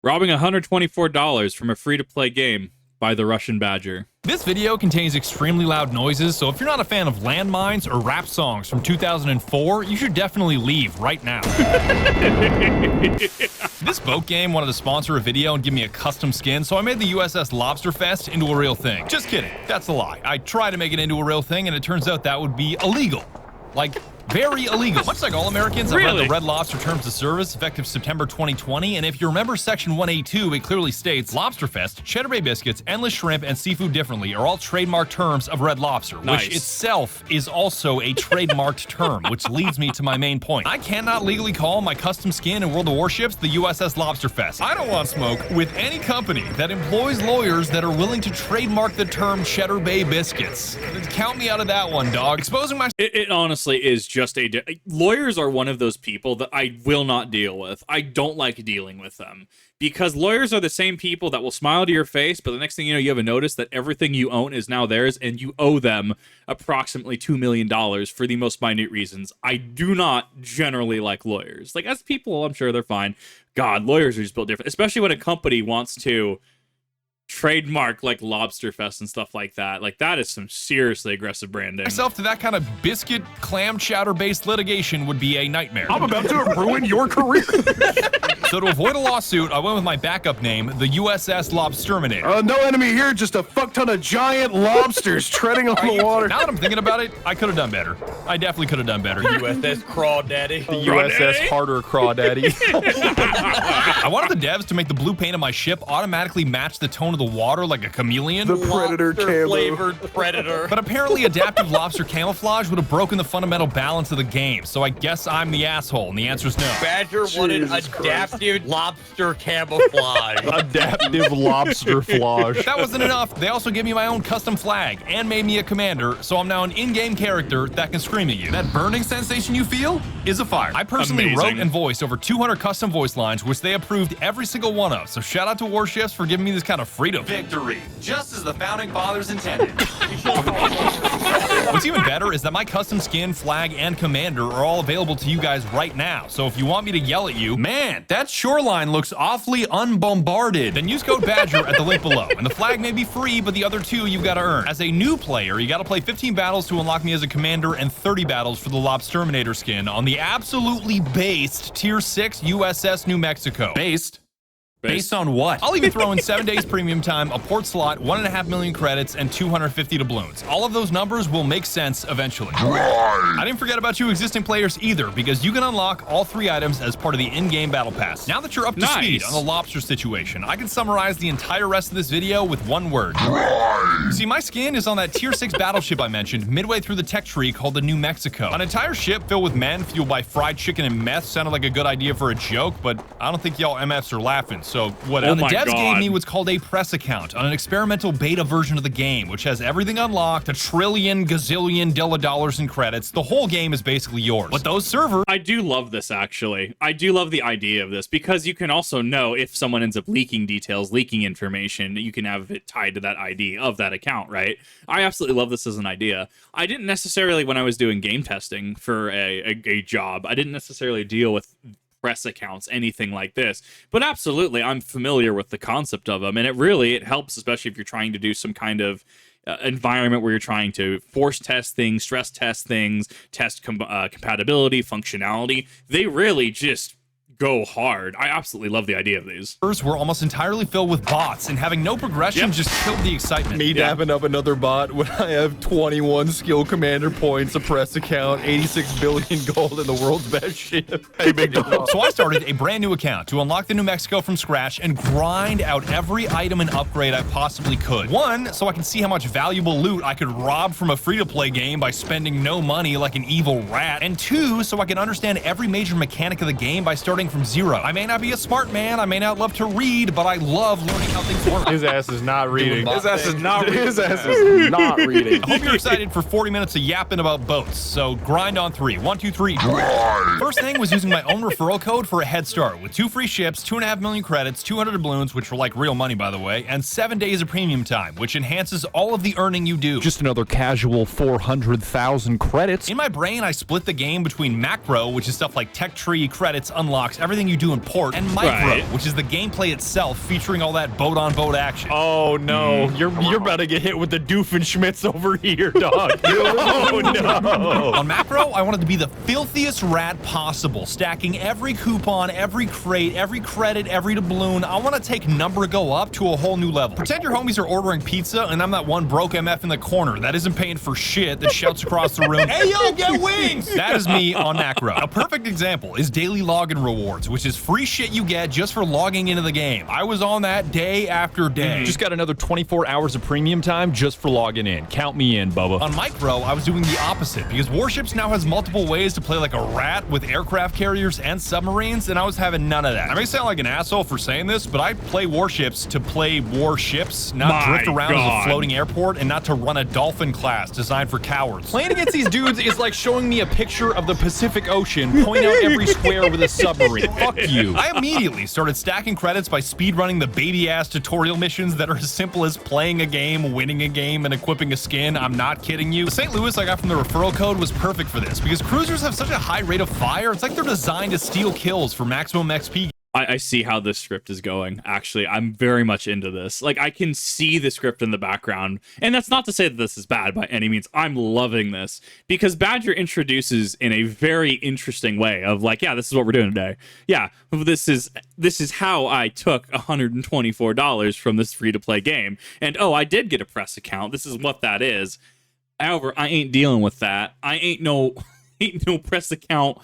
Robbing $124 from a free-to-play game by TheRussianBadger. This video contains extremely loud noises, so if you're not a fan of landmines or rap songs from 2004, you should definitely leave right now. This boat game wanted to sponsor a video and give me a custom skin, so I made the USS Lobster Fest into a real thing. Just kidding, that's a lie. I tried to make it into a real thing, and it turns out that would be illegal. Like, very illegal. Much like all Americans, I've read the Red Lobster Terms of Service effective September 2020, and if you remember Section 182, it clearly states Lobsterfest, Cheddar Bay biscuits, endless shrimp, and seafood differently are all trademark terms of Red Lobster, which itself is also a trademarked term, which leads me to my main point. I cannot legally call my custom skin in World of Warships the USS Lobsterfest. I don't want smoke with any company that employs lawyers that are willing to trademark the term Cheddar Bay biscuits. Count me out of that one, dog. Exposing my— It honestly is just lawyers are one of those people that I will not deal with. I don't like dealing with them because lawyers are the same people that will smile to your face, but the next thing you know, you have a notice that everything you own is now theirs and you owe them approximately $2 million for the most minute reasons. I do not generally like lawyers. Like, as people, I'm sure they're fine. God, lawyers are just built different, especially when a company wants to trademark like Lobster Fest and stuff like that. Like, that is some seriously aggressive branding. Myself to that kind of biscuit clam chowder based litigation would be a nightmare. I'm about to ruin your career. So to avoid a lawsuit, I went with my backup name, the USS Lobsterminator. No enemy here, just a fuck ton of giant lobsters treading on the water. Now that I'm thinking about it, I could have done better. I definitely could have done better. USS Crawdaddy. The USS Harder Crawdaddy. I wanted the devs to make the blue paint of my ship automatically match the tone of the water like a chameleon. The Predator camo. Flavored Predator. But apparently adaptive lobster camouflage would have broken the fundamental balance of the game, so I guess I'm the asshole, and the answer is no. Badger wanted adaptive lobster camouflage. Adaptive lobster flage. That wasn't enough. They also gave me my own custom flag and made me a commander, so I'm now an in-game character that can scream at you. That burning sensation you feel is a fire. I personally wrote and voiced over 200 custom voice lines, which they approved every single one of, so shout out to Warships for giving me this kind of freedom. Victory, just as the founding fathers intended. What's even better is that my custom skin, flag, and commander are all available to you guys right now, so if you want me to yell at you, man, that shoreline looks awfully unbombarded, then use code BADGER at the link below, and the flag may be free, but the other two you gotta earn. As a new player, you gotta play 15 battles to unlock me as a commander and 30 battles for the Lobsterminator skin on the absolutely based Tier 6 USS New Mexico. Based on what? I'll even throw in 7 days premium time, a port slot, 1.5 million credits, and 250 doubloons. All of those numbers will make sense eventually. I didn't forget about you existing players either, because you can unlock all 3 items as part of the in-game battle pass. Now that you're up to speed on the lobster situation, I can summarize the entire rest of this video with one word. See, my skin is on that Tier 6 battleship I mentioned midway through the tech tree called the New Mexico. An entire ship filled with men fueled by fried chicken and meth sounded like a good idea for a joke, but I don't think y'all MFs are laughing. So whatever. The devs gave me what's called a press account on an experimental beta version of the game, which has everything unlocked, a trillion gazillion dollars in credits. The whole game is basically yours. But those servers— I do love this, actually. I do love the idea of this, because you can also know if someone ends up leaking details, leaking information, you can have it tied to that ID of that account, right? I absolutely love this as an idea. I didn't necessarily, when I was doing game testing for a job, I didn't necessarily deal with press accounts, anything like this, but absolutely I'm familiar with the concept of them, and it helps, especially if you're trying to do some kind of environment where you're trying to force test things, stress test things, test compatibility, functionality. They really just go hard. I absolutely love the idea of these. Were almost entirely filled with bots, and having no progression just killed the excitement. Me dapping up another bot when I have 21 skill commander points, a press account, 86 billion gold, and the world's best ship. Hey, big dog. So I started a brand new account to unlock the New Mexico from scratch and grind out every item and upgrade I possibly could. 1, so I can see how much valuable loot I could rob from a free-to-play game by spending no money like an evil rat. And 2, so I can understand every major mechanic of the game by starting from zero. I may not be a smart man, I may not love to read, but I love learning how things work. His ass is not reading. His ass is not reading. His ass is not reading. I hope you're excited for 40 minutes of yapping about boats, so grind on 3. 1, 2, 3. First thing was using my own referral code for a head start with 2 free ships, 2.5 million credits, 200 doubloons, which were like real money by the way, and 7 days of premium time, which enhances all of the earning you do. Just another casual 400,000 credits. In my brain, I split the game between macro, which is stuff like tech tree, credits, unlocks, course, everything you do in port, and micro, Right. which is the gameplay itself featuring all that boat-on-boat action. Oh no, you're about to get hit with the Doofenshmirtz over here, dog. Oh no. On macro, I wanted to be the filthiest rat possible, stacking every coupon, every crate, every credit, every doubloon. I want to take number go up to a whole new level. Pretend your homies are ordering pizza and I'm that one broke MF in the corner that isn't paying for shit that shouts across the room, "Hey yo, get wings!" That is me on macro. A perfect example is daily login rewards, which is free shit you get just for logging into the game. I was on that day after day. Just got another 24 hours of premium time just for logging in. Count me in, Bubba. On micro, I was doing the opposite because Warships now has multiple ways to play like a rat with aircraft carriers and submarines, and I was having none of that. I may sound like an asshole for saying this, but I play Warships to play warships, not My drift around as God. a floating airport, and not to run a dolphin class designed for cowards. Playing against these dudes is like showing me a picture of the Pacific Ocean, point out every square with a submarine. Fuck you. I immediately started stacking credits by speedrunning the baby-ass tutorial missions that are as simple as playing a game, winning a game, and equipping a skin. I'm not kidding you. The St. Louis I got from the referral code was perfect for this because cruisers have such a high rate of fire. It's like they're designed to steal kills for maximum XP. I see how this script is going. Actually, I'm very much into this. Like, I can see the script in the background. And that's not to say that this is bad by any means. I'm loving this because Badger introduces in a very interesting way of like, yeah, this is what we're doing today. Yeah, this is how I took $124 from this free-to-play game. And, oh, I did get a press account. This is what that is. However, I ain't dealing with that. I ain't no press account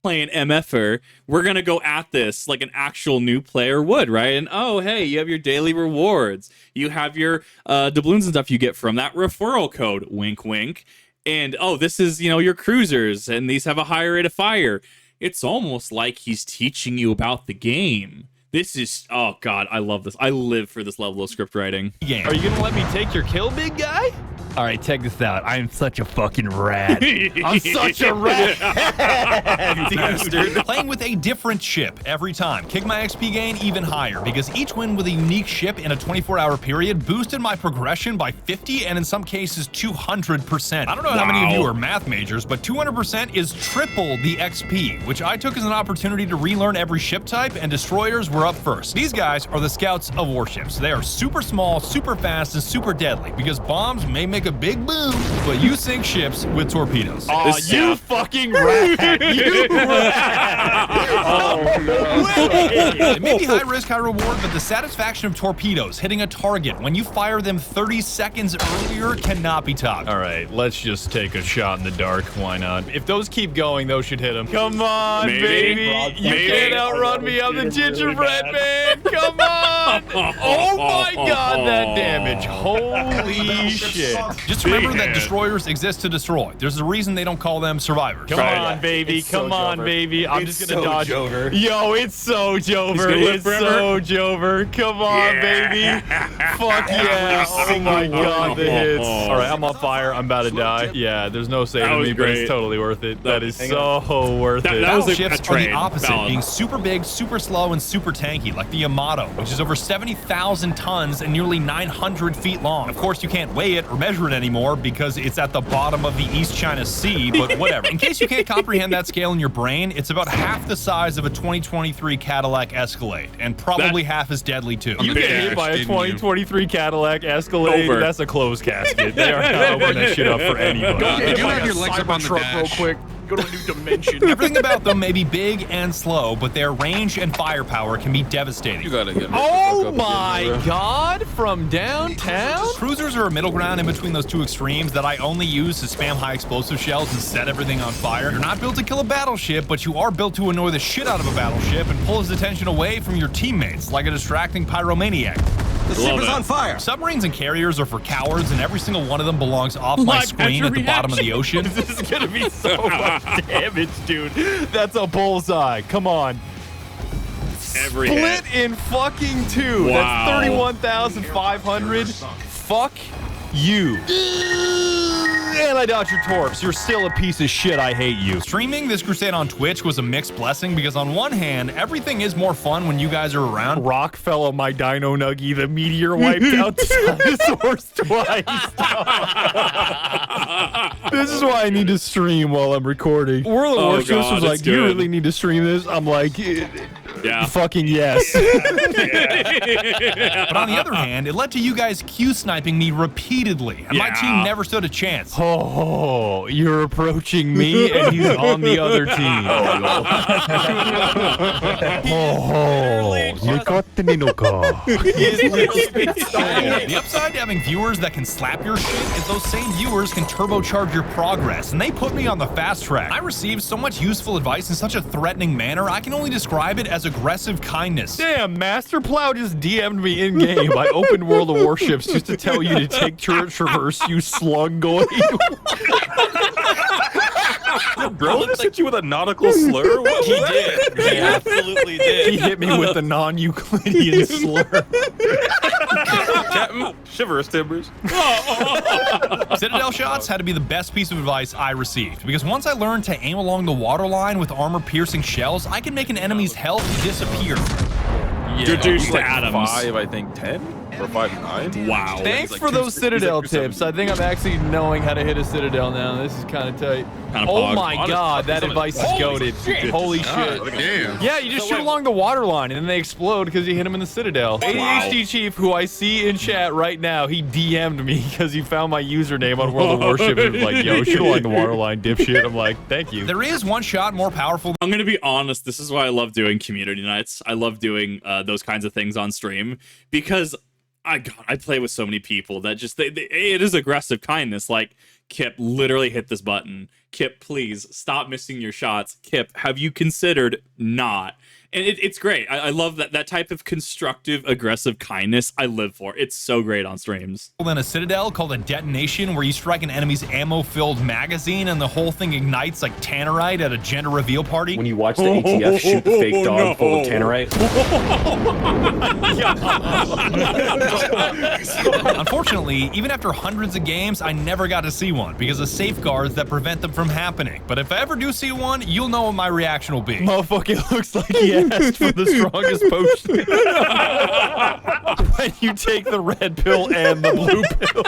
playing MFer. We're gonna go at this like an actual new player would, right? And oh, hey, you have your daily rewards, you have your doubloons and stuff you get from that referral code, wink wink, and oh, this is, you know, your cruisers, and these have a higher rate of fire. It's almost like he's teaching you about the game. This is, oh god, I love this. I live for this level of script writing. Game. Are you gonna let me take your kill, big guy? All right, check this out. I am such a fucking rat. I'm such a rat. Dude. Playing with a different ship every time. Kick my XP gain even higher because each win with a unique ship in a 24-hour period boosted my progression by 50 and in some cases 200%. I don't know how many of you are math majors, but 200% is triple the XP, which I took as an opportunity to relearn every ship type, and destroyers were up first. These guys are the scouts of warships. They are super small, super fast, and super deadly because bombs may make a big boom, but you sink ships with torpedoes. Aw, you fucking rat. You rat. Oh, no. It may be high risk, high reward, but the satisfaction of torpedoes hitting a target when you fire them 30 seconds earlier cannot be topped. All right, let's just take a shot in the dark. Why not? If those keep going, those should hit them. Come on, Maybe. baby. You Maybe. can't outrun me. I'm the gingerbread man. Come on. Oh my god, that damage. Holy shit. Just remember that Man. destroyers exist to destroy. There's a reason they don't call them survivors. Come on, baby. Come on, baby. I'm just gonna dodge. Jover. Yo, it's so Jover. gonna live It's forever? so Jover. Come on, baby. Fuck yeah. Oh my god, the hits. All right, I'm on fire. I'm about to die. Yeah, there's no saving That was me, but it's great. totally worth it. That is so worth it. That was a Battleships are train. the opposite, Valid. being super big, super slow, and super tanky, like the Yamato, which is over 70,000 tons and nearly 900 feet long. Of course, you can't weigh it or measure it anymore because it's at the bottom of the East China Sea, but whatever. In case you can't comprehend that scale in your brain, it's about half the size of a 2023 Cadillac Escalade, and probably half as deadly too. You get hit by a 2023 Cadillac Escalade, Over. that's a closed casket. They are not opening that shit up for anybody. You do have your legs up on the dash. Real quick. Go to a new dimension. Everything about them may be big and slow, but their range and firepower can be devastating. You gotta get Oh my god, from downtown? Cruisers are a middle ground in between those two extremes that I only use to spam high explosive shells and set everything on fire. You're not built to kill a battleship, but you are built to annoy the shit out of a battleship and pull his attention away from your teammates like a distracting pyromaniac. The ship is on fire. Submarines and carriers are for cowards, and every single one of them belongs off my Live screen at the bottom of the ocean. This is gonna be so much damage, dude. That's a bullseye. Come on. Every Split hit. in fucking two. Wow. That's 31,500. Fuck you. And I dodged your torps. You're still a piece of shit. I hate you. Streaming this crusade on Twitch was a mixed blessing because on one hand, everything is more fun when you guys are around. Rock fell on my dino nuggy. The meteor wiped out the dinosaurs twice. This is why I need to stream while I'm recording. World of Warships God, was like, it's do you good. really need to stream this? I'm like, Yeah. fucking yes. But on the other hand, it led to you guys Q sniping me repeatedly, and my Yeah. team never stood a chance. Oh, you're approaching me and he's on the other team. The upside to having viewers that can slap your shit is those same viewers can turbocharge your progress, and they put me on the fast track. I received so much useful advice in such a threatening manner, I can only describe it as aggressive kindness. Damn, Master Plow just DM'd me in game. I opened World of Warships just to tell you to take turret traverse, you slungoid. Bro, just hit you with a nautical slur? What He was that? did. He absolutely He did. hit me with the non-Euclidean slur. Captain, shivers, timbers. Citadel shots had to be the best piece of advice I received, because once I learned to aim along the waterline with armor-piercing shells, I can make an enemy's health disappear. Reduced to Like atoms. 5, I think 10 or 5-9. Wow. Thanks like for those 260 Citadel or something. tips. I think I'm actually knowing how to hit a Citadel now. This is kind of tight. Kinda Oh pog. my god, that advice is goated. Holy shit. Damn. Yeah, you just shoot along the water line and then they explode because you hit them in the Citadel. ADHD Chief, who I see in chat right now, he DM'd me because he found my username on World of Warships and was like, yo, shoot along the water line, dipshit. I'm like, thank you. There is one shot more powerful I'm gonna be honest. This is why I love doing community nights. I love doing those kinds of things on stream because I play with so many people that just it is aggressive kindness. Like, Kip, literally hit this button. Kip, please stop missing your shots. Kip, have you considered not? And it's great. I love that type of constructive, aggressive kindness. I live for. It's so great on streams. than a Citadel called a detonation, where you strike an enemy's ammo-filled magazine and the whole thing ignites like tannerite at a gender reveal party. When you watch the ATF shoot the fake dog full of tannerite. Unfortunately, even after hundreds of games, I never got to see one because of safeguards that prevent them from happening. But if I ever do see one, you'll know what my reaction will be. Motherfucker looks like he asked for the strongest potion. When you take the red pill and the blue pill.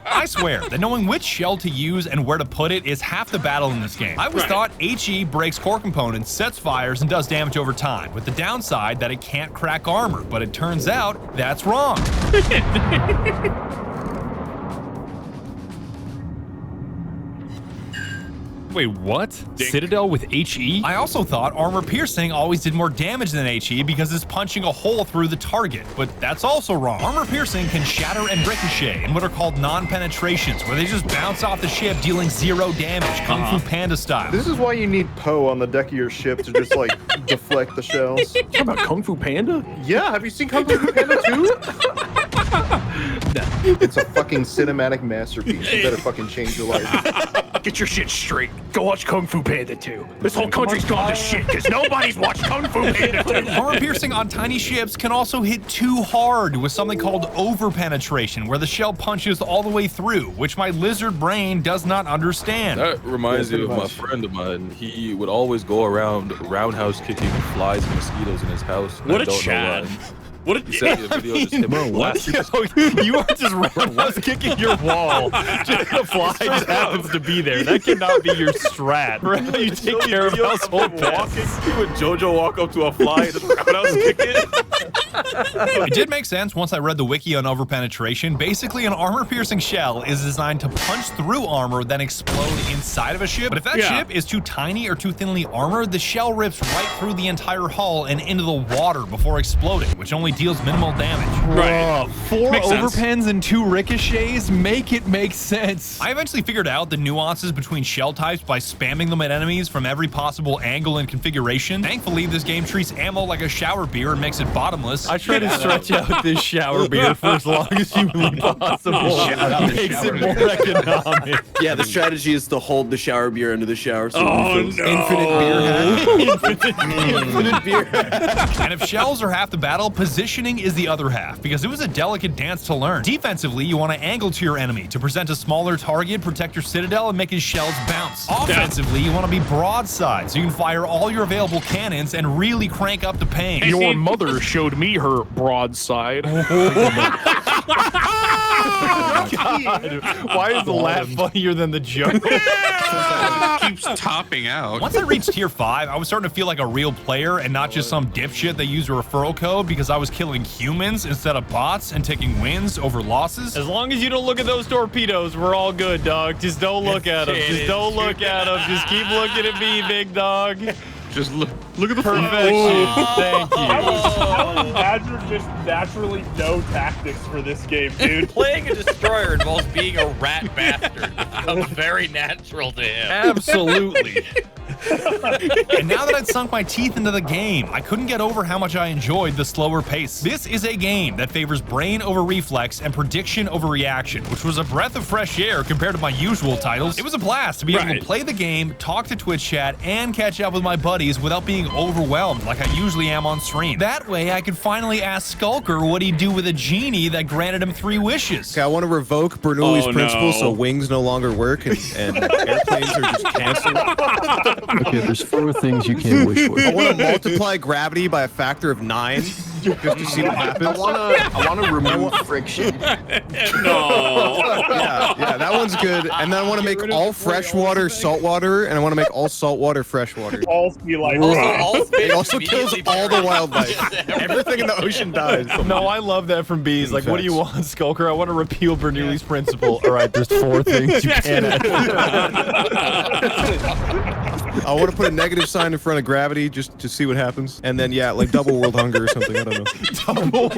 I swear that knowing which shell to use and where to put it is half the battle in this game. I always thought HE breaks core components, sets fires, and does damage over time, with the downside that it can't crack armor, but it turns out that's wrong. Wait, what? Citadel with HE? I also thought armor piercing always did more damage than HE because it's punching a hole through the target, but that's also wrong. Armor piercing can shatter and ricochet in what are called non-penetrations, where they just bounce off the ship dealing 0 damage, Kung Fu Panda style. This is why you need Poe on the deck of your ship to just like deflect the shells. Talking about Kung Fu Panda? Yeah, have you seen Kung Fu Panda 2? It's a fucking cinematic masterpiece. You better fucking change your life. Get your shit straight. Go watch Kung Fu Panda 2. This whole country's gone to shit because nobody's watched Kung Fu Panda 2. Armor piercing on tiny ships can also hit too hard with something called over-penetration, where the shell punches all the way through, which my lizard brain does not understand. That reminds me of my friend of mine. He would always go around roundhouse kicking flies and mosquitoes in his house. and I What a don't know Chad. why. What a He sent me a video just him blasting his- You are just roundhouse kicking your wall. Just the fly just happens to be there. That cannot be your strat. Right? You take care of household pets. He would JoJo walk up to a fly and just roundhouse kick it. It did make sense once I read the wiki on over-penetration. Basically, an armor-piercing shell is designed to punch through armor, then explode inside of a ship. But if that ship is too tiny or too thinly armored, the shell rips right through the entire hull and into the water before exploding, which only deals minimal damage. Right. 4 Makes sense. overpens and 2 ricochets make it make sense. I eventually figured out the nuances between shell types by spamming them at enemies from every possible angle and configuration. Thankfully, this game treats ammo like a shower beer and makes it bottomless. I try to stretch out this shower beer for as long as humanly possible. It makes it more economic. Yeah, the strategy is to hold the shower beer under the shower. So no. Infinite beer hack. Infinite beer hack. And if shells are half the battle, positioning is the other half, because it was a delicate dance to learn. Defensively, you want to angle to your enemy to present a smaller target, protect your citadel, and make his shells bounce. Offensively, you want to be broadside, so you can fire all your available cannons and really crank up the pain. Your mother showed me her broadside. God, why is the laugh funnier than the joke? It keeps topping out. Once I reached tier 5, I was starting to feel like a real player and not just some dipshit that used a referral code because I was killing humans instead of bots and taking wins over losses. As long as you don't look at those torpedoes, we're all good, dog. Just don't look at them. Just don't look at them. Just keep looking at me, big dog. Just look at the Perfection. Thank you. How does Badger just naturally know tactics for this game, dude? Playing a destroyer involves being a rat bastard. It becomes very natural to him. Absolutely. And now that I'd sunk my teeth into the game, I couldn't get over how much I enjoyed the slower pace. This is a game that favors brain over reflex and prediction over reaction, which was a breath of fresh air compared to my usual titles. It was a blast to be able to play the game, talk to Twitch chat, and catch up with my buddies without being overwhelmed like I usually am on stream. That way, I could finally ask Skulker what he'd do with a genie that granted him 3 wishes. Okay, I want to revoke Bernoulli's principle so wings no longer work and airplanes are just canceled. Okay, there's 4 things you can't wish for. I want to multiply gravity by a factor of 9 just to see what happens. I want to remove friction. Yeah, that one's good. And then I want to make all freshwater saltwater, and I want to make all saltwater freshwater. All sea life. It also kills all the wildlife. Everything in the ocean dies. No, I love that from Bees. Like, what do you want, Skulker? I want to repeal Bernoulli's principle. All right, there's 4 things you can't I want to put a negative sign in front of gravity just to see what happens. And then, yeah, like double world hunger or something. I don't know.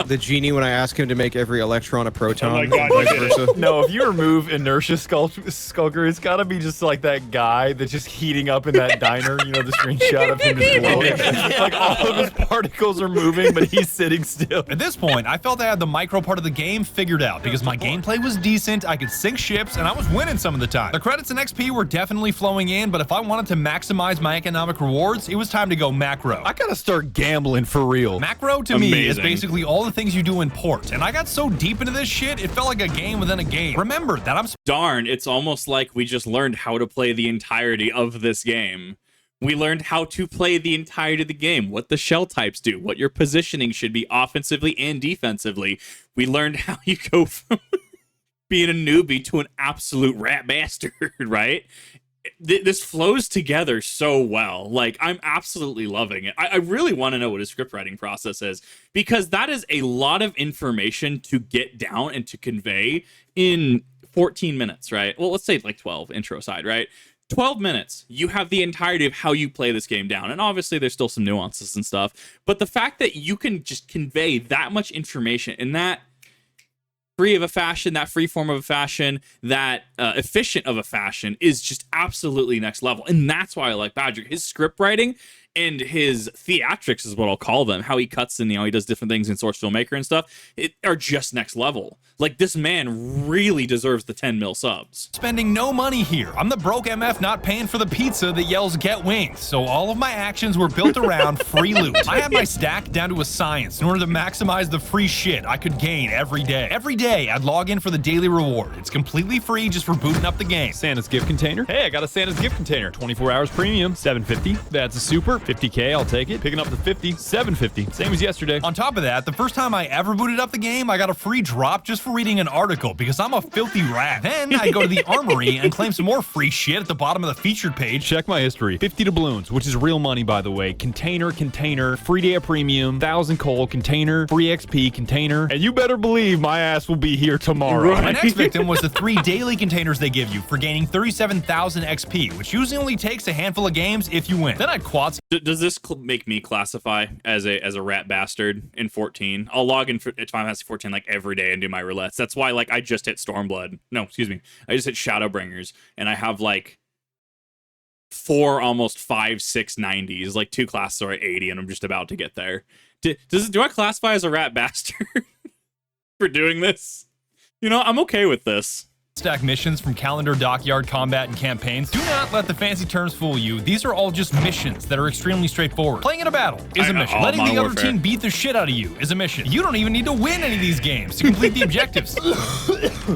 The genie, when I ask him to make every electron a proton, Oh my God, vice versa. No, if you remove inertia, Skulker, it's got to be just like that guy that's just heating up in that diner. You know, the screenshot of him just glowing. Like, all of his particles are moving, but he's sitting still. At this point, I felt I had the micro part of the game figured out because my gameplay was decent, I could sink ships, and I was winning some of the time. The credits and XP were definitely flowing in, but if I wanted to maximize my economic rewards, it was time to go macro. I gotta start gambling for real. Macro to me is basically all the things you do in port, and I got so deep into this shit, it felt like a game within a game. Remember that I'm Darn, it's almost like we just learned how to play the entirety of this game. We learned how to play the entirety of the game, what the shell types do, what your positioning should be offensively and defensively. We learned how you go from being a newbie to an absolute rat bastard, right? This flows together so well. Like, I'm absolutely loving it. I really want to know what his script writing process is, because that is a lot of information to get down and to convey in 14 minutes, right? Well, let's say like 12 intro side, right? 12 minutes, you have the entirety of how you play this game down. And obviously there's still some nuances and stuff, but the fact that you can just convey that much information in that free of a fashion, that free form of a fashion, that efficient of a fashion is just absolutely next level. And that's why I like Badger. His script writing and his theatrics is what I'll call them. How he cuts and, you know, he does different things in Source Filmmaker and stuff, are just next level. Like, this man really deserves the 10 mil subs. spending no money here. I'm the broke MF not paying for the pizza that yells get wings. So all of my actions were built around free loot. I had my stack down to a science in order to maximize the free shit I could gain every day. Every day I'd log in for the daily reward. It's completely free just for booting up the game. Santa's gift container. Hey, I got a Santa's gift container. 24 hours premium, $750. That's a super. 50K, I'll take it. Picking up the 50, $750. Same as yesterday. On top of that, the first time I ever booted up the game, I got a free drop just for reading an article because I'm a filthy rat. Then I go to the armory and claim some more free shit at the bottom of the featured page. Check my history. 50 doubloons, which is real money, by the way. Container, free day of premium, 1,000 coal, container, free XP, container. And you better believe my ass will be here tomorrow. My next victim was the 3 daily containers they give you for gaining 37,000 XP, which usually only takes a handful of games if you win. Then I'd quad. Does this make me classify as a rat bastard in 14? I'll log in for Final Fantasy 14 like every day and do my roulettes. That's why, like, I just hit Stormblood. No, excuse me. I just hit Shadowbringers, and I have like 4, almost 5, 6 90s. Like 2 classes are at 80, and I'm just about to get there. Do I classify as a rat bastard for doing this? You know, I'm okay with this. Stack missions from calendar, dockyard, combat, and campaigns. Do not let the fancy terms fool you. These are all just missions that are extremely straightforward. Playing in a battle is a mission. Letting the other team beat the shit out of you is a mission. You don't even need to win any of these games to complete the objectives.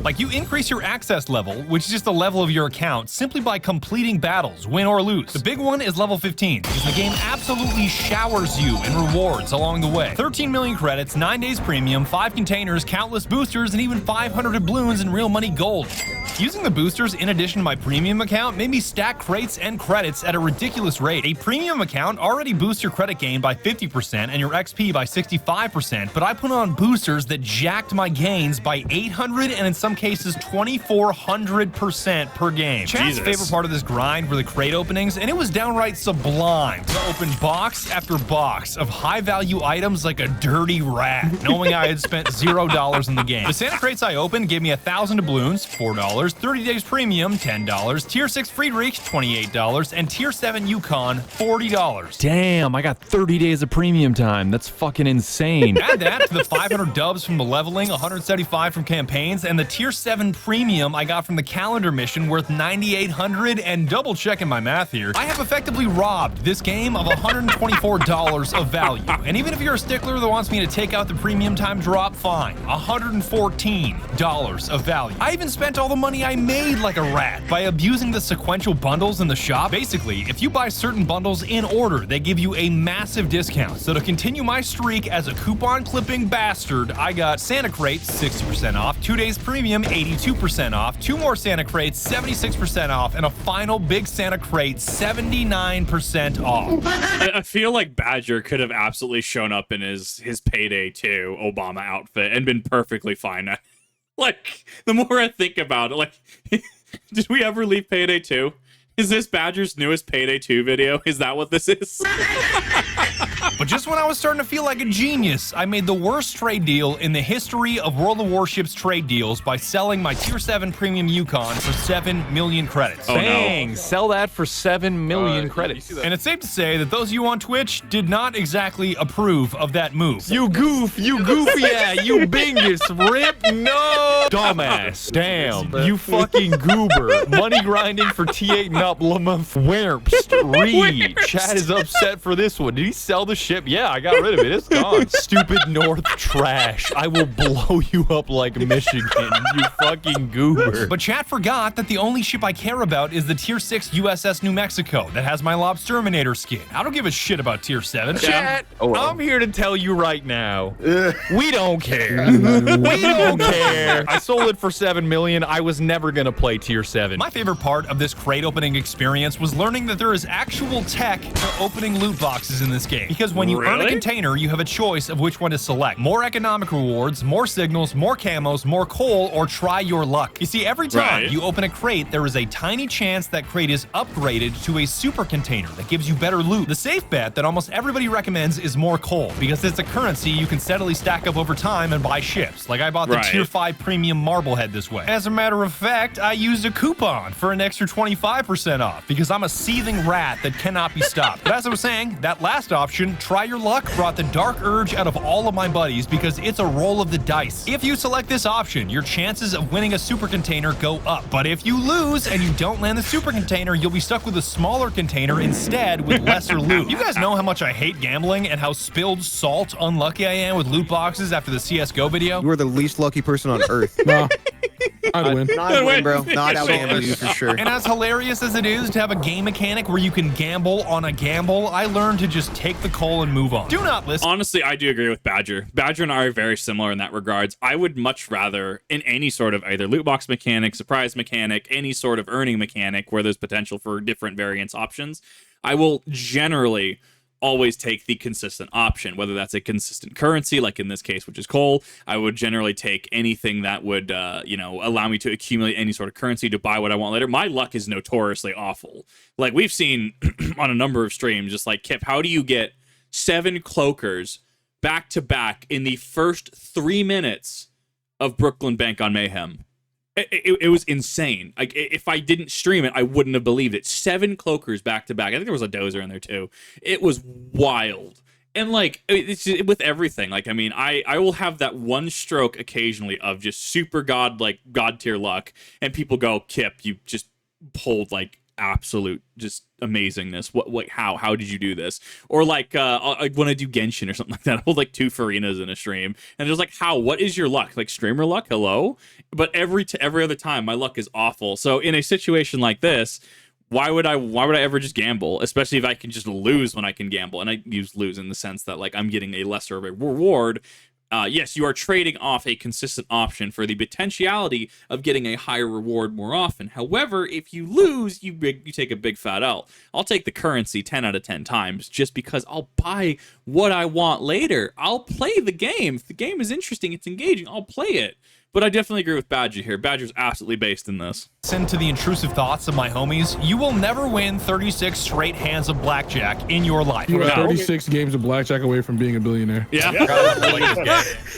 Like, you increase your access level, which is just the level of your account, simply by completing battles, win or lose. The big one is level 15, because the game absolutely showers you in rewards along the way. 13 million credits, 9 days premium, 5 containers, countless boosters, and even 500 doubloons in real money gold. Using the boosters in addition to my premium account made me stack crates and credits at a ridiculous rate. A premium account already boosts your credit gain by 50% and your XP by 65%, but I put on boosters that jacked my gains by 800 and in some cases 2400% per game. Chat's favorite part of this grind were the crate openings, and it was downright sublime to open box after box of high-value items like a dirty rat, knowing I had spent $0 in the game. The Santa crates I opened gave me 1,000 doubloons, $4, 30 days premium, $10, tier 6 Friedrich, $28, and tier 7 Yukon, $40. Damn, I got 30 days of premium time. That's fucking insane. Add that to the 500 dubs from the leveling, 175 from campaigns, and the tier 7 premium I got from the calendar mission worth 9,800, and double checking my math here, I have effectively robbed this game of $124 of value. And even if you're a stickler that wants me to take out the premium time drop, fine, $114 of value. I even spent all the money I made like a rat by abusing the sequential bundles in the shop. Basically, if you buy certain bundles in order, they give you a massive discount. So to continue my streak as a coupon clipping bastard, I got Santa crates 60% off, 2 days premium 82% off, 2 more Santa crates 76% off, and a final big Santa crate 79% off. I feel like Badger could have absolutely shown up in his Payday 2 Obama outfit and been perfectly fine. Like, the more I think about it, like, did we ever leave Payday 2? Is this Badger's newest Payday 2 video? Is that what this is? But just when I was starting to feel like a genius, I made the worst trade deal in the history of World of Warships trade deals by selling my tier 7 premium Yukon for 7 million credits. Bang! Sell that for 7 million credits. And it's safe to say that those of you on Twitch did not exactly approve of that move. You goofy yeah, you bingus, rip, no! Dumbass, damn, you fucking goober. Money grinding for T8 and up, Wimps, Reed. Chad is upset for this one. Did he sell the ship? Yeah, I got rid of it. It's gone. Stupid North trash. I will blow you up like Michigan, you fucking goober. But chat forgot that the only ship I care about is the tier 6 USS New Mexico that has my Lobsterminator skin. I don't give a shit about tier 7. Chat, I'm here to tell you right now, we don't care. We don't care. I sold it for 7 million. I was never gonna play tier 7. My favorite part of this crate opening experience was learning that there is actual tech for opening loot boxes in this game. Because when you earn a container, you have a choice of which one to select. More economic rewards, more signals, more camos, more coal, or try your luck. You see, every time you open a crate, there is a tiny chance that crate is upgraded to a super container that gives you better loot. The safe bet that almost everybody recommends is more coal, because it's a currency you can steadily stack up over time and buy ships. Like I bought the tier 5 premium Marblehead this way. As a matter of fact, I used a coupon for an extra 25% off, because I'm a seething rat that cannot be stopped. But as I was saying, that last option, try your luck, brought the dark urge out of all of my buddies because it's a roll of the dice. If you select this option, your chances of winning a super container go up. But if you lose and you don't land the super container, you'll be stuck with a smaller container instead with lesser loot. You guys know how much I hate gambling and how spilled salt unlucky I am with loot boxes after the CSGO video? You are the least lucky person on earth. No. I'd win. I'd win, bro. Not out gambling you for sure. And as hilarious as it is to have a game mechanic where you can gamble on a gamble, I learned to just take the coal and move on. Do not listen. Honestly, I do agree with Badger. Badger and I are very similar in that regards. I would much rather, in any sort of either loot box mechanic, surprise mechanic, any sort of earning mechanic where there's potential for different variance options, I will generally always take the consistent option, whether that's a consistent currency, like in this case, which is coal. I would generally take anything that would, allow me to accumulate any sort of currency to buy what I want later. My luck is notoriously awful. Like we've seen on a number of streams, just like, Kip, how do you get 7 cloakers back to back in the first 3 minutes of Brooklyn Bank on Mayhem? It was insane. Like, if I didn't stream it, I wouldn't have believed it. 7 cloakers back to back. I think there was a dozer in there too. It was wild. And like, it's just, with everything, like, I mean, I will have that one stroke occasionally of just super god tier luck, and people go, Kip, you just pulled like absolute just amazingness. How did you do this? Or like when I do Genshin or something like that, I hold like 2 Farinas in a stream, and just like, what is your luck? Like, streamer luck, hello? But every other time my luck is awful. So in a situation like this, why would I ever just gamble, especially if I can just lose when I can gamble? And I use lose in the sense that like I'm getting a lesser of a reward. Yes, you are trading off a consistent option for the potentiality of getting a higher reward more often. However, if you lose, you take a big fat L. I'll take the currency 10 out of 10 times just because I'll buy what I want later. I'll play the game. If the game is interesting, it's engaging, I'll play it. But I definitely agree with Badger here. Badger's absolutely based in this. Listen to the intrusive thoughts of my homies. You will never win 36 straight hands of blackjack in your life. You are 36 games of blackjack away from being a billionaire. Yeah.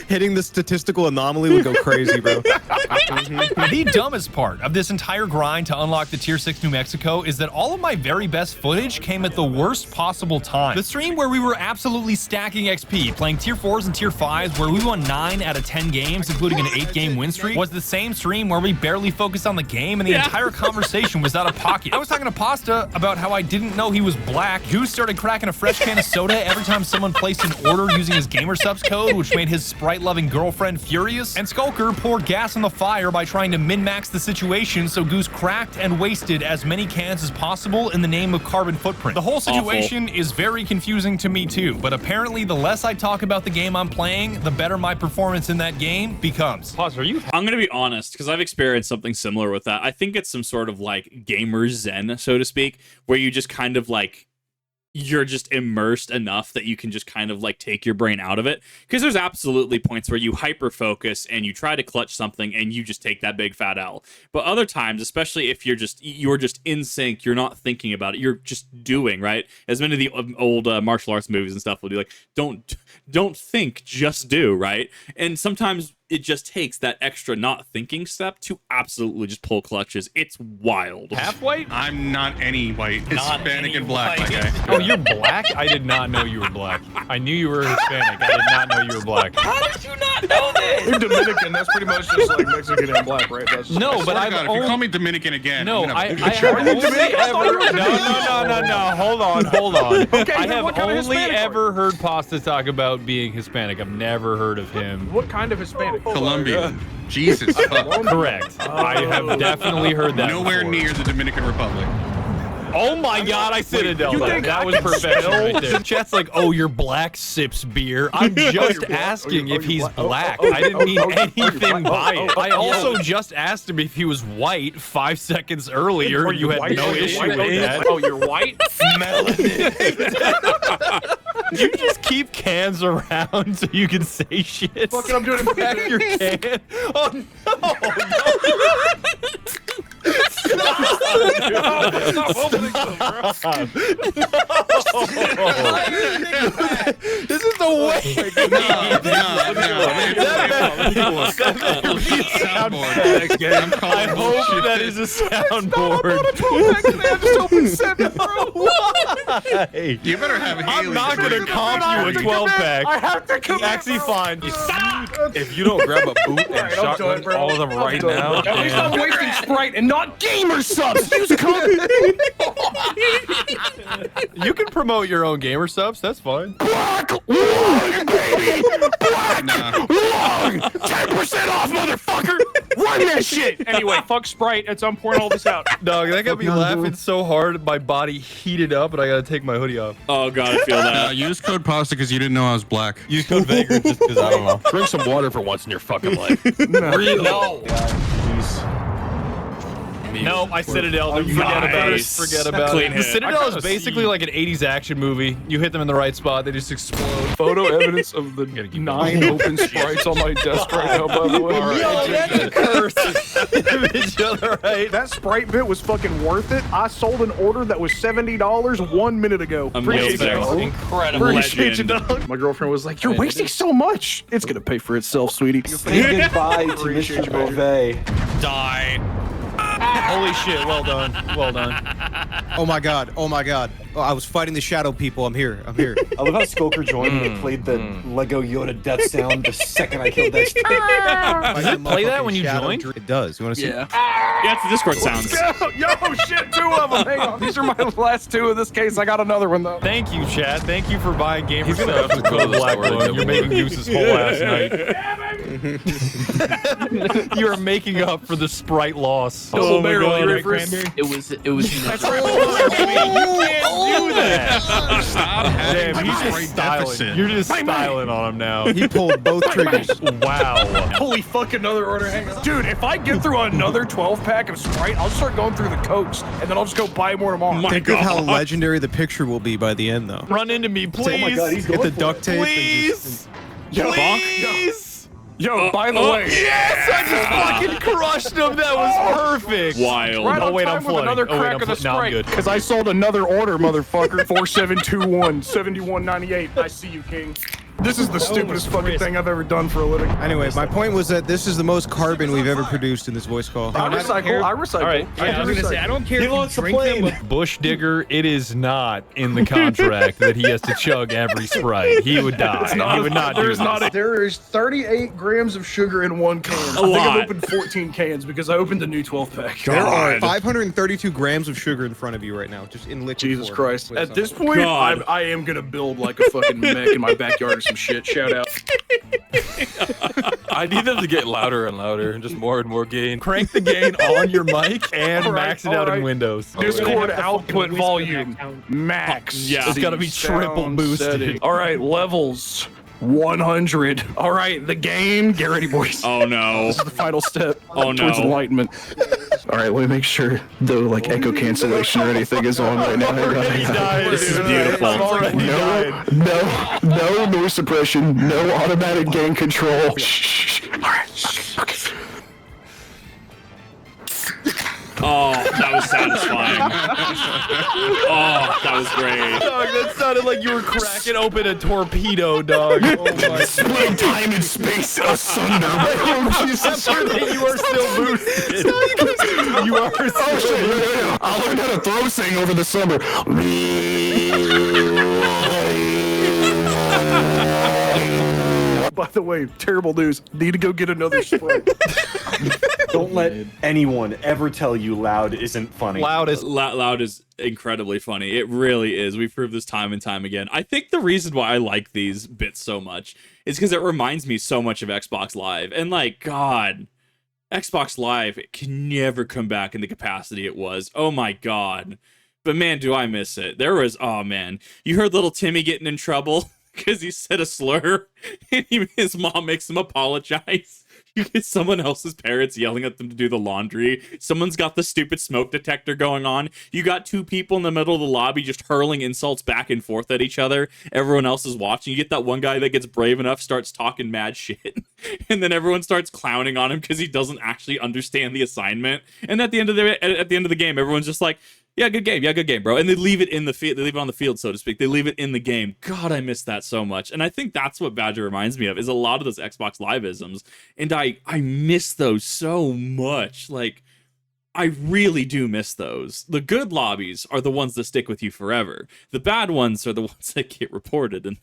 Hitting the statistical anomaly would go crazy, bro. The dumbest part of this entire grind to unlock the Tier 6 New Mexico is that all of my very best footage came at the worst possible time. The stream where we were absolutely stacking XP, playing Tier 4s and Tier 5s, where we won 9 out of 10 games, including an 8-game win streak, was the same stream where we barely focused on the game and the entire conversation was out of pocket. I was talking to Pasta about how I didn't know he was black. Goose started cracking a fresh can of soda every time someone placed an order using his gamer subs code, which made his Sprite-loving girlfriend furious. And Skulker poured gas on the fire by trying to min-max the situation, so Goose cracked and wasted as many cans as possible in the name of carbon footprint. The whole situation is very confusing to me too, but apparently the less I talk about the game I'm playing, the better my performance in that game becomes. I'm gonna be honest, because I've experienced something similar with that. I think it's some sort of like gamer zen, so to speak, where you just kind of like, you're just immersed enough that you can just kind of like take your brain out of it. Because there's absolutely points where you hyper focus and you try to clutch something and you just take that big fat L. But other times, especially if you're just in sync, you're not thinking about it, you're just doing, right? As many of the old martial arts movies and stuff will do, like, don't think, just do, right? And sometimes it just takes that extra not thinking step to absolutely just pull clutches. It's wild. Half white? I'm not any white. Hispanic and black, my guy. Oh, you're black? I did not know you were black. I knew you were Hispanic. I did not know you were black. How did you not know this? You're Dominican. That's pretty much just like Mexican and black, right? That's No, but God, if you call me Dominican again, No, I'm I gonna have only ever... No. Hold on. Okay, I have what kind of only Hispanic ever heard Pasta talk about being Hispanic. I've never heard of him. What kind of Hispanic? Colombian. Jesus fuck. Correct. I have definitely heard that Nowhere before. near the Dominican Republic. Oh my God, I Citadel. That was perfection right there. Chat's like, oh, you're black, sips beer. I'm just asking if he's black. I didn't mean anything by it. I also just asked him if he was white 5 seconds earlier. You had no issue with that. Oh, you're white? You just keep cans around so you can say shit. Fucking, I'm doing it. Back your can. Oh no! This is the way. I hope that is a soundboard. Why? You better have Haley. I'm not gonna comp you a 12-pack. I have to come Actually, fine. If you don't grab a boot and shotgun all of them right now, At least I'm wasting Sprite and not gamer subs. Use code. You can promote your own gamer subs. That's fine. Black long, baby. Black long. 10% off, motherfucker. Run that shit. Anyway, fuck Sprite. I'm pouring all this out. Dog, that got me laughing so hard, my body heated up, and I gotta take my hoodie off. Oh God, I feel that. Use code pasta because you didn't know I was black. Use code Vagrant just because I don't know. Drink some water for once in your fucking life. No. Nope, I Citadel. Forget about it. Nice. Forget about Clean it. hit. The Citadel is basically like an 80s action movie. You hit them in the right spot, they just explode. Photo evidence of the 9 open sprites on my desk right now, by the way. Yo, that's a curse. Each other, right? That Sprite bit was fucking worth it. I sold an order that was $70 1 minute ago. Appreciate Amazing. you, dog. Incredible. Appreciate you, Legend. dog. My girlfriend was like, "You're wasting so much. It's gonna pay for itself, sweetie." Say goodbye to Mr. Beauvais. Die. Holy shit, well done. Well done. Oh my god. Oh my god. Oh, I was fighting the shadow people. I'm here. I'm here. I love how Skoker joined and they played the Lego Yoda death sound the second I killed that stick. Does it play that when you join? It does. You want to see? Yeah. Yeah, it's the Discord sounds. Let's go. Yo, shit, 2 of them. Hang on. These are my last 2 of this case. I got another one though. Thank you, chat. Thank you for buying gamer He's gonna stuff have to with go to code the Black store to One. get You're one. making Goose's whole last night. You are making up for the Sprite loss. Double barrel, you ready for it? It was. You can't do that. Stop Damn, having he's a just great styling. deficit. You're just styling on him now. He pulled both triggers. Wow. Holy fuck, another order. Hang on. Dude, if I get through another 12-pack of Sprite, I'll start going through the Cokes, and then I'll just go buy more tomorrow. My Think of how God. legendary the picture will be by the end, though. Run into me, please. Oh my god, he's Get going the for duct it. tape. Please. Yo, Please. Yo, by the way. Yes, I just fucking crushed him. That was perfect. Wild. Right Oh, on wait, time I'm with flooding. another Oh, wait, crack I'm of the no, I'm Sprite. good. Because I sold another order, motherfucker. 4721, 7198. I see you, King. This is the stupidest fucking thing I've ever done for a living. Anyway, my point was that this is the most carbon we've ever produced in this voice call. I recycle. I recycle. All right. I was gonna say, I don't care. He wants to play. Bush Digger, it is not in the contract that he has to chug every Sprite. He would die. He would not do There's this. not. There is 38 grams of sugar in 1 can. I think lot. I've opened 14 cans because I opened the new 12-pack. There are God. 532 grams of sugar in front of you right now, just in liquid Jesus form. Christ. Wait, At this something. point, God. I am gonna build like a fucking mech in my backyard or some shit. Shout out. I need them to get louder and louder, and just more and more gain. Crank the gain on your mic and All right, max it out all in right. Windows. Discord output volume max. Yeah. It's gotta be triple Sound boosted. setting. All right, levels 100. All right, the game. Get ready, boys. Oh no. This is the final step Oh, towards no. enlightenment. All right, let me make sure no like echo cancellation or anything is on right now. Hang on, hang on. This is beautiful. No noise suppression, no automatic gain control. Shh. All right. Okay. Oh, that was satisfying. Oh, that was great. Dog, that sounded like you were cracking open a torpedo, dog. Oh my Split time and space asunder. Oh, Jesus. You are still boosted. You are still Oh shit! Yeah. I learned how to throw sing over the summer. By the way, terrible news. Need to go get another Sprite. Don't let anyone ever tell you loud isn't funny. loudest. Loud is incredibly funny. It really is. We've proved this time and time again. I think the reason why I like these bits so much is because it reminds me so much of Xbox Live. And like, God, Xbox Live can never come back in the capacity it was. Oh my God. But man, do I miss it. There was, oh man. You heard little Timmy getting in trouble because he said a slur and his mom makes him apologize. You get someone else's parents yelling at them to do the laundry. Someone's got the stupid smoke detector going on. You got 2 people in the middle of the lobby just hurling insults back and forth at each other. Everyone else is watching. You get that one guy that gets brave enough, starts talking mad shit. And then everyone starts clowning on him because he doesn't actually understand the assignment. And at the end of the game, everyone's just like, yeah, good game. Yeah, good game, bro. And they leave it in the field. They leave it on the field, so to speak. They leave it in the game. God, I miss that so much. And I think that's what Badger reminds me of, is a lot of those Xbox Live-isms. And I miss those so much. Like, I really do miss those. The good lobbies are the ones that stick with you forever. The bad ones are the ones that get reported. And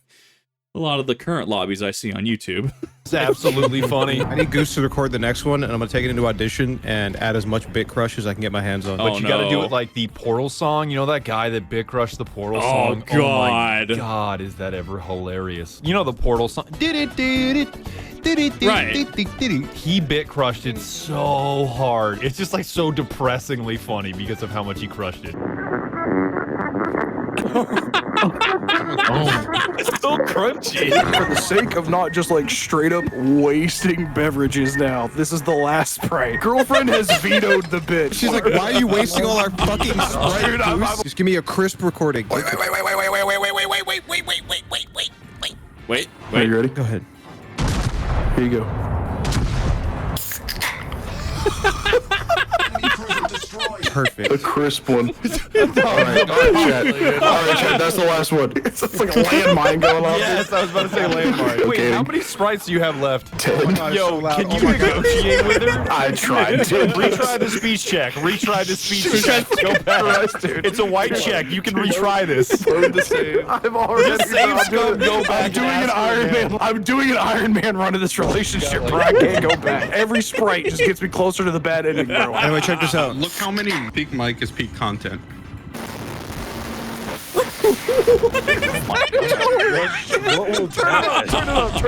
a lot of the current lobbies I see on YouTube. It's absolutely funny. I need Goose to record the next one, and I'm gonna take it into audition and add as much bit crush as I can get my hands on. But Oh, you gotta do no. it like the Portal song. You know that guy that bit crushed the Portal Oh, song? Oh my God. God, is that ever hilarious? You know the Portal song? Right. He bit crushed it so hard. It's just like so depressingly funny because of how much he crushed it. so crunchy. For the sake of not just like straight up wasting beverages now, this is the last Sprite. Girlfriend has vetoed the bit. She's like, why are you wasting all our fucking Sprite? Dude, Just give me a crisp recording. Wait. Are you ready? Go ahead. Here you go. Perfect. A crisp one. All right, Chad. That's the last one. It's like a landmine going off. Yes, I was about to say landmine. Wait, Okay. how many Sprites do you have left? 10. Yo, can you negotiate with her? I tried to. Retry the speech check. Retry the speech check. Go back. It's a white check. You can retry this. The same. I've already save scum, go back. I'm doing an Iron Man run of this relationship, bro. I can't go back. Every Sprite just gets me closer to the bad ending, bro. Anyway, check this out. Look how many peak mic is peak content. Turn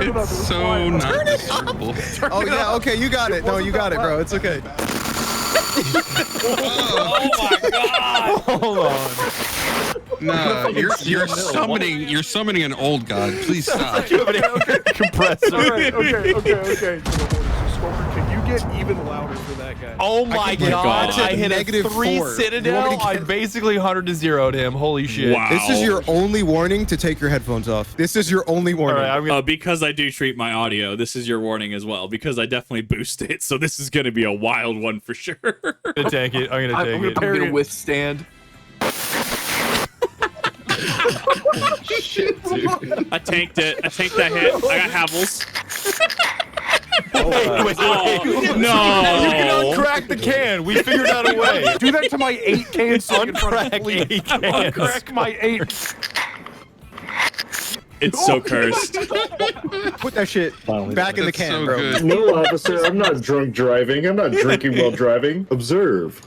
it up. So not discernible. Oh yeah, okay, you got it. No, you got it, bro. It's okay. Oh my god! Hold on. Nah, you're summoning an old god. Please stop. Compressor. Okay. Scorpion, can you get even louder for that guy? Oh my god. I I hit a -4. 3 You want me Citadel. to I get- basically 100-0'd him. Holy shit. Wow. This is your only warning to take your headphones off. This is your only All warning. right, I'm gonna. Because I do treat my audio, this is your warning as well, because I definitely boost it. So this is going to be a wild one for sure. gonna take it. I'm gonna take it. I'm gonna withstand. Shit, dude. I tanked it. I tanked that hit. I got Havels. Wait. No. You can uncrack the can. We figured out a way. Do that to my 8 cans. So Uncrack 8 cans. Uncrack my 8. It's so cursed. Put that shit back in the That's can, so bro. good. No, officer, I'm not drunk driving. I'm not drinking while driving. Observe.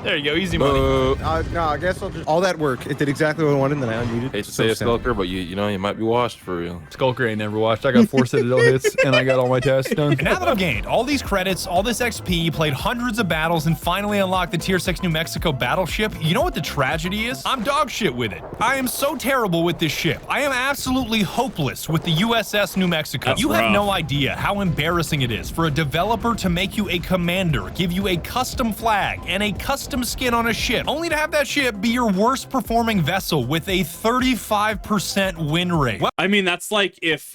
There you go. Easy money. No, I guess I'll just... All that work. It did exactly what I wanted, and then I unmuted. Hate to say it, Skulker, but you know you might be washed for real. Skulker ain't never watched. I got 4 Citadel hits, and I got all my tasks done. And now that I've gained all these credits, all this XP, played hundreds of battles, and finally unlocked the Tier 6 New Mexico Battleship, you know what the tragedy is? I'm dog shit with it. I am so terrible with this ship. I am absolutely hopeless with the USS New Mexico. That's You have rough. no idea how embarrassing it is for a developer to make you a commander, give you a custom flag, and a custom skin on a ship, only to have that ship be your worst performing vessel with a 35% win rate. Well, I mean, that's like if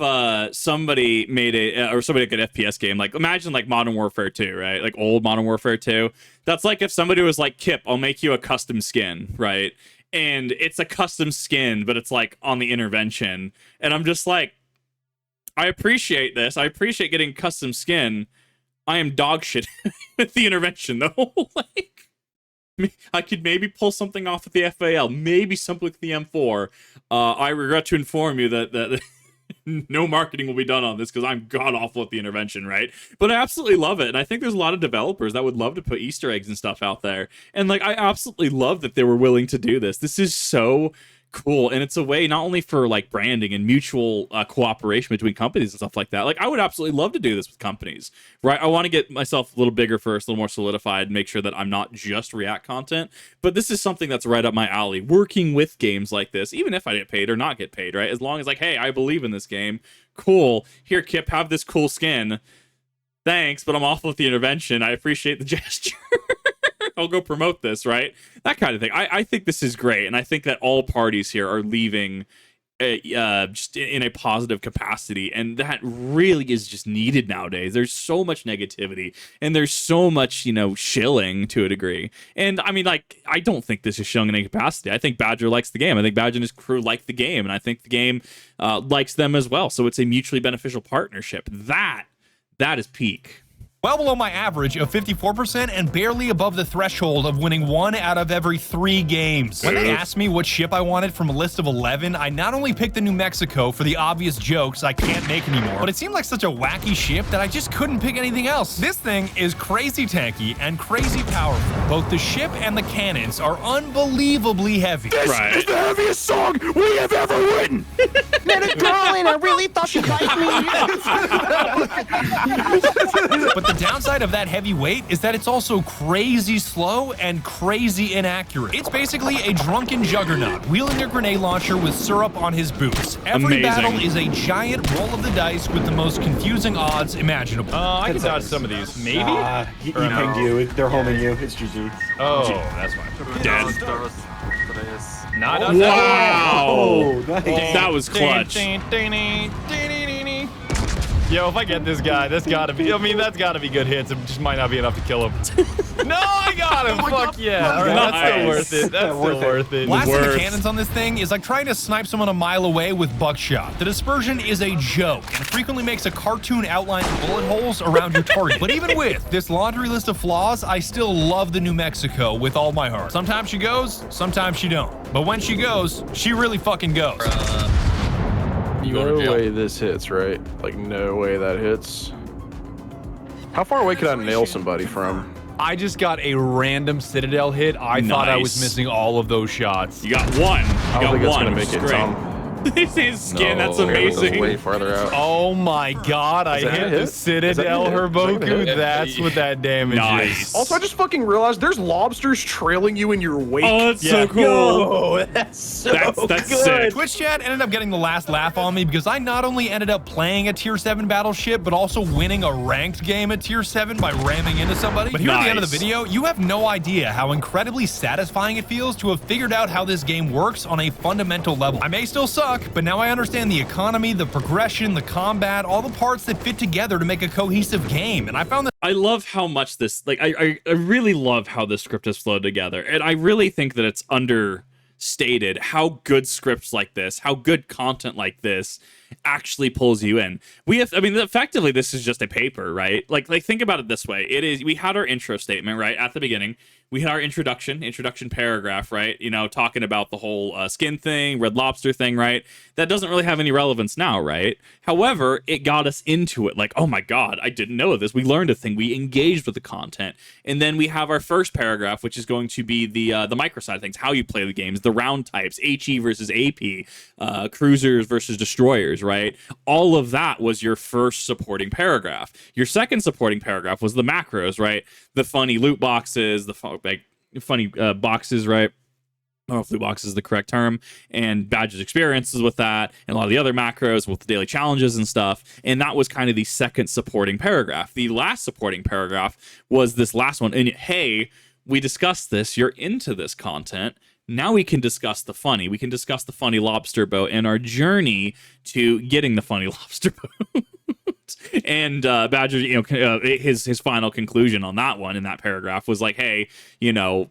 somebody made or somebody like an FPS game. Like, imagine like Modern Warfare 2, right? Like old Modern Warfare 2. That's like if somebody was like, Kip, I'll make you a custom skin, right? And it's a custom skin, but it's like on the intervention. And I'm just like, I appreciate this. I appreciate getting custom skin. I am dog shit with the intervention, though. Like, I could maybe pull something off with the FAL, maybe something with the M4. I regret to inform you that no marketing will be done on this because I'm god awful at the intervention, right? But I absolutely love it, and I think there's a lot of developers that would love to put Easter eggs and stuff out there. And like, I absolutely love that they were willing to do this. This is so cool, and it's a way not only for like branding and mutual cooperation between companies and stuff like that. Like, I would absolutely love to do this with companies, right? I want to get myself a little bigger first, a little more solidified, make sure that I'm not just React content, but this is something that's right up my alley, working with games like this, even if I get paid or not get paid, right? As long as like, hey, I believe in this game, cool, here, Kip, have this cool skin, thanks, but I'm awful with the intervention, I appreciate the gesture. I'll go promote this, right? That kind of thing. I think this is great, and I think that all parties here are leaving just in a positive capacity, and that really is just needed nowadays. There's so much negativity, and there's so much, you know, shilling to a degree. And I mean, like, I don't think this is shilling in any capacity. I think Badger likes the game. I think Badger and his crew like the game, and I think the game likes them as well. So it's a mutually beneficial partnership. That is peak. well below my average of 54% and barely above the threshold of winning 1 out of every 3 games. When they asked me what ship I wanted from a list of 11, I not only picked the New Mexico for the obvious jokes I can't make anymore, but it seemed like such a wacky ship that I just couldn't pick anything else. This thing is crazy tanky and crazy powerful. Both the ship and the cannons are unbelievably heavy. This is the heaviest song we have ever written! Little darling, I really thought you liked me. But the downside of that heavy weight is that it's also crazy slow and crazy inaccurate. It's basically a drunken juggernaut wielding a grenade launcher with syrup on his boots. Every battle is a giant roll of the dice with the most confusing odds imaginable. I can dodge some of these. Maybe? He pinged you. They're homing you. It's GG. Oh, that's fine. Dead. Not wow. Oh, nice. That was clutch. Yo, if I get this guy, that's gotta be, I mean, that's gotta be good hits. It just might not be enough to kill him. No, I got him. Fuck yeah. All right, that's still worth it. That's still worth it. Blasting the cannons on this thing is like trying to snipe someone a mile away with buckshot. The dispersion is a joke and frequently makes a cartoon outline of bullet holes around your target. But even with this laundry list of flaws, I still love the New Mexico with all my heart. Sometimes she goes, sometimes she don't. But when she goes, she really fucking goes. No way this hits, right? Like, no way that hits. How far away can I nail somebody from? I just got a random Citadel hit. I thought I was missing all of those shots. You got one. I don't think it's gonna make it, Tom. His skin, that's amazing. Way farther out. Oh my god, I hit the Citadel Herboku. That's what that damage is. Also, I just fucking realized there's lobsters trailing you in your wake. Oh, that's so cool. Yo, that's so that's good. sick. Twitch chat ended up getting the last laugh on me because I not only ended up playing a tier 7 battleship, but also winning a ranked game at tier 7 by ramming into somebody. But here at the end of the video, you have no idea how incredibly satisfying it feels to have figured out how this game works on a fundamental level. I may still suck, but now I understand the economy, the progression, the combat, all the parts that fit together to make a cohesive game. And I found that I love how much this, like, I really love how this script has flowed together. And I really think that it's understated how good scripts like this, how good content like this actually pulls you in. We have, I mean, effectively, this is just a paper, right? Like think about it this way. It is, we had our intro statement, right? At the beginning, we had our introduction paragraph, right? You know, talking about the whole skin thing, Red Lobster thing, right? That doesn't really have any relevance now, right? However, it got us into it. Like, oh my God, I didn't know this. We learned a thing. We engaged with the content. And then we have our first paragraph, which is going to be the micro side of things, how you play the games, the round types, HE versus AP, cruisers versus destroyers, right? All of that was your first supporting paragraph. Your second supporting paragraph was the macros, right? The funny loot boxes, the funny boxes, right? I don't know if loot box is the correct term, and Badger's experiences with that, and a lot of the other macros with the daily challenges and stuff. And that was kind of the second supporting paragraph. The last supporting paragraph was this last one. And hey, we discussed this. You're into this content. Now we can discuss the funny. We can discuss the funny lobster boat and our journey to getting the funny lobster boat. And Badger, you know, his final conclusion on that one in that paragraph was like, hey, you know,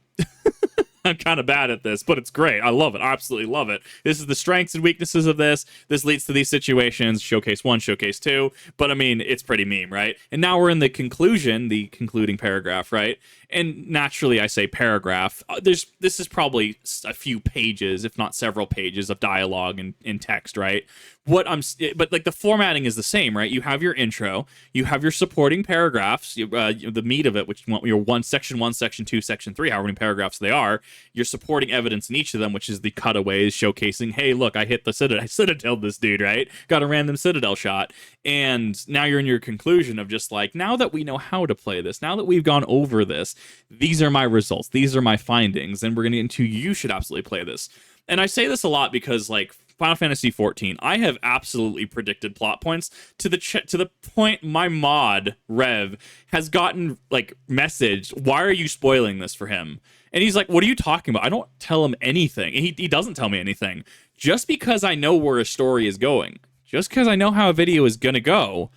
I'm kind of bad at this, but it's great. I love it. I absolutely love it. This is the strengths and weaknesses of this. This leads to these situations, showcase 1, showcase 2. But I mean, it's pretty meme, right? And now we're in the conclusion, the concluding paragraph, right? And naturally, I say paragraph. This is probably a few pages, if not several pages of dialogue and in text, right? But like the formatting is the same, right? You have your intro, you have your supporting paragraphs, the meat of it, which you want your section 1, section 2, section 3, however many paragraphs they are. Your supporting evidence in each of them, which is the cutaways showcasing, hey, look, I hit the Citadel. I Citadel this dude, right? Got a random Citadel shot. And now you're in your conclusion of just like, now that we know how to play this, now that we've gone over this, these are my results, these are my findings, and we're going to get into you should absolutely play this. And I say this a lot because, like, Final Fantasy XIV, I have absolutely predicted plot points to the point my mod, Rev, has gotten, like, messaged, why are you spoiling this for him? And he's like, what are you talking about? I don't tell him anything. And he doesn't tell me anything. Just because I know where a story is going, just because I know how a video is going to go,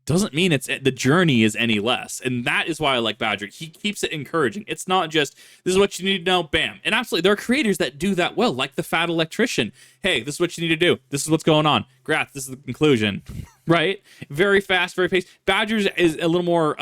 doesn't mean the journey is any less. And that is why I like Badger. He keeps it encouraging. It's not just, this is what you need to know, bam. And absolutely, there are creators that do that well, like the Fat Electrician. Hey, this is what you need to do. This is what's going on. Grats, this is the conclusion, right? Very fast, very paced. Badger's is a little more,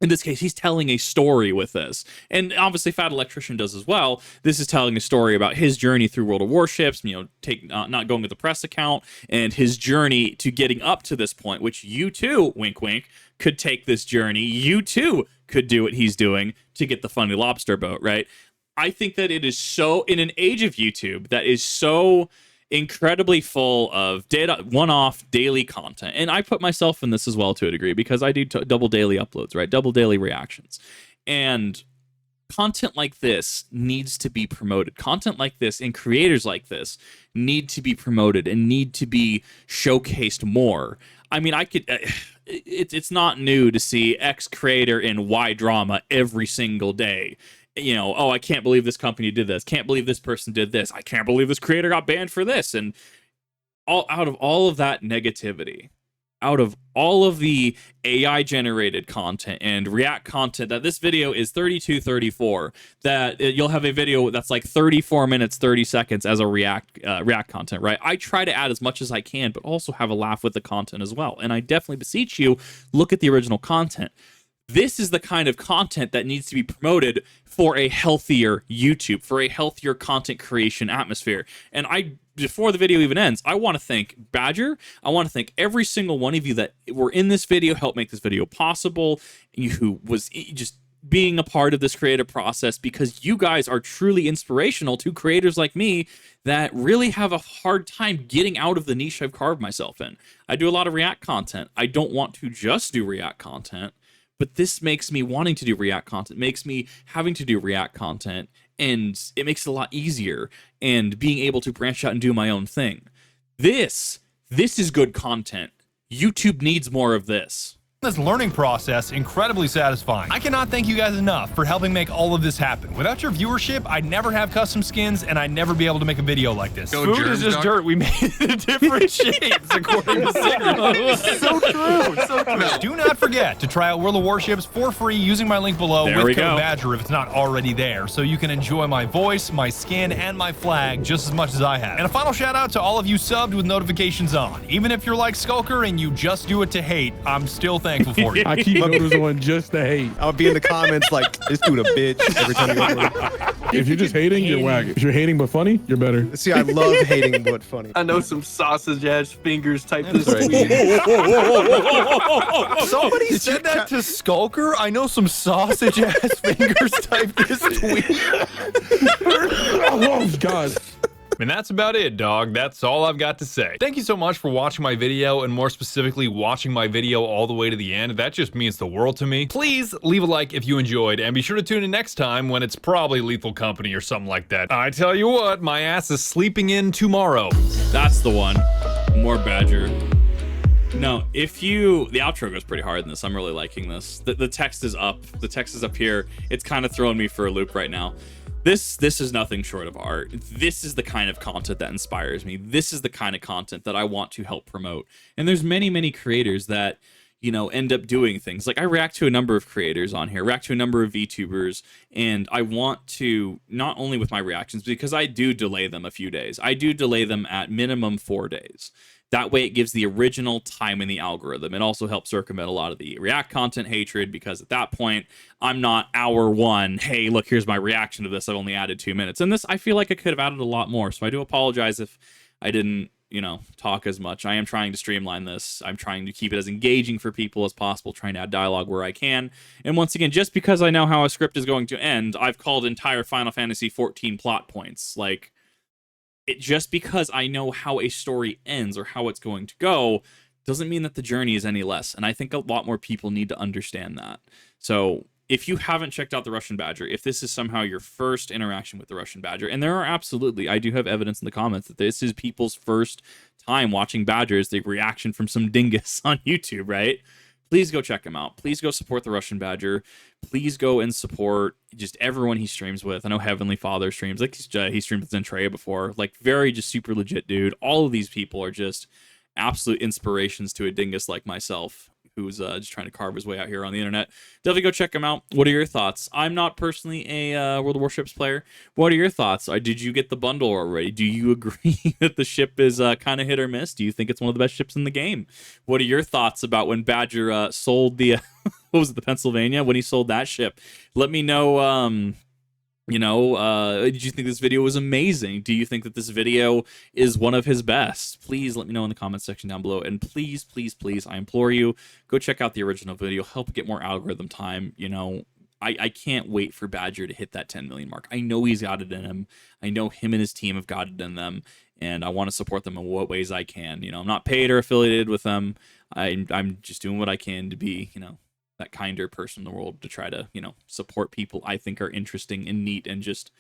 in this case, he's telling a story with this. And obviously, Fat Electrician does as well. This is telling a story about his journey through World of Warships, you know, not going with the press account, and his journey to getting up to this point, which you too, wink, wink, could take this journey. You too could do what he's doing to get the funny lobster boat, right? I think that it is so, in an age of YouTube that is so incredibly full of data, one-off daily content. And I put myself in this as well to a degree because I do double daily uploads, right? Double daily reactions. And content like this needs to be promoted. Content like this and creators like this need to be promoted and need to be showcased more. I mean, I could... it's not new to see X creator in Y drama every single day. You know, oh, I can't believe this company did this. Can't believe this person did this. I can't believe this creator got banned for this. And out of all of that negativity, out of all of the AI generated content and React content, that this video is 32:34, that you'll have a video that's like 34 minutes 30 seconds as a React content, right? I try to add as much as I can, but also have a laugh with the content as well. And I definitely beseech you, look at the original content. This is the kind of content that needs to be promoted for a healthier YouTube, for a healthier content creation atmosphere. And before the video even ends, I want to thank Badger. I want to thank every single one of you that were in this video, helped make this video possible, who was just being a part of this creative process, because you guys are truly inspirational to creators like me that really have a hard time getting out of the niche I've carved myself in. I do a lot of React content. I don't want to just do React content, but this makes me wanting to do React content, makes me having to do React content, and it makes it a lot easier, and being able to branch out and do my own thing. This is good content. YouTube needs more of this. This learning process incredibly satisfying. I cannot thank you guys enough for helping make all of this happen. Without your viewership, I'd never have custom skins, and I'd never be able to make a video like this. Food is just dirt. We made it in different shapes according to Sigrid. So true. So true. Do not forget to try out World of Warships for free using my link below with code Badger if it's not already there, so you can enjoy my voice, my skin, and my flag just as much as I have. And a final shout out to all of you subbed with notifications on. Even if you're like Skulker and you just do it to hate, I'm still thankful for you. I keep notice on just to hate. I'll be in the comments like, this dude a bitch every time you upload. If you're just hating, you're whack. If you're hating but funny, you're better. See, I love hating but funny. I know some sausage ass fingers type this tweet. Somebody said that to Skulker? I know some sausage ass fingers type this tweet. Oh, God. And that's about it, dog. That's all I've got to say. Thank you so much for watching my video, and more specifically, watching my video all the way to the end. That just means the world to me. Please leave a like if you enjoyed, and be sure to tune in next time when it's probably Lethal Company or something like that. I tell you what, my ass is sleeping in tomorrow. That's the one. More Badger. No, the outro goes pretty hard in this. I'm really liking this. The text is up. The text is up here. It's kind of throwing me for a loop right now. This is nothing short of art. This is the kind of content that inspires me. This is the kind of content that I want to help promote. And there's many creators that, end up doing things. Like, I react to a number of creators on here, react to a number of VTubers, and I want to, not only with my reactions, because I do delay them a few days. I do delay them at minimum 4 days. That way it gives the original time in the algorithm. It also helps circumvent a lot of the React content hatred, because at that point, I'm not hour one, hey, look, here's my reaction to this. I've only added 2 minutes. And this, I feel like I could have added a lot more. So I do apologize if I didn't, talk as much. I am trying to streamline this. I'm trying to keep it as engaging for people as possible, trying to add dialogue where I can. And once again, just because I know how a script is going to end, I've called entire Final Fantasy 14 plot points. Like, just because I know how a story ends or how it's going to go doesn't mean that the journey is any less. And I think a lot more people need to understand that. So if you haven't checked out the Russian Badger, if this is somehow your first interaction with the Russian Badger, and there are absolutely, I do have evidence in the comments that this is people's first time watching Badgers, the reaction from some dingus on YouTube, right? Please go check him out. Please go support the Russian Badger. Please go and support just everyone he streams with. I know Heavenly Father streams. Like, he streamed with Zentreya before. Like, very just super legit dude. All of these people are just absolute inspirations to a dingus like myself, who's just trying to carve his way out here on the internet. Definitely go check him out. What are your thoughts? I'm not personally a World of Warships player. What are your thoughts? Did you get the bundle already? Do you agree that the ship is kind of hit or miss? Do you think it's one of the best ships in the game? What are your thoughts about when Badger sold the, what was it, the Pennsylvania? When he sold that ship? Let me know, did you think this video was amazing? Do you think that this video is one of his best? Please let me know in the comment section down below. And please, I implore you, go check out the original video. Help get more algorithm time. I can't wait for Badger to hit that 10 million mark. I know he's got it in him. I know him and his team have got it in them, and I want to support them in what ways I can. You know, I'm not paid or affiliated with them. I'm just doing what I can to be, you know, that kinder person in the world, to try to, you know, support people I think are interesting and neat and just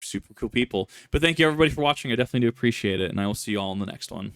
super cool people. But thank you everybody for watching. I definitely do appreciate it, and I will see you all in the next one.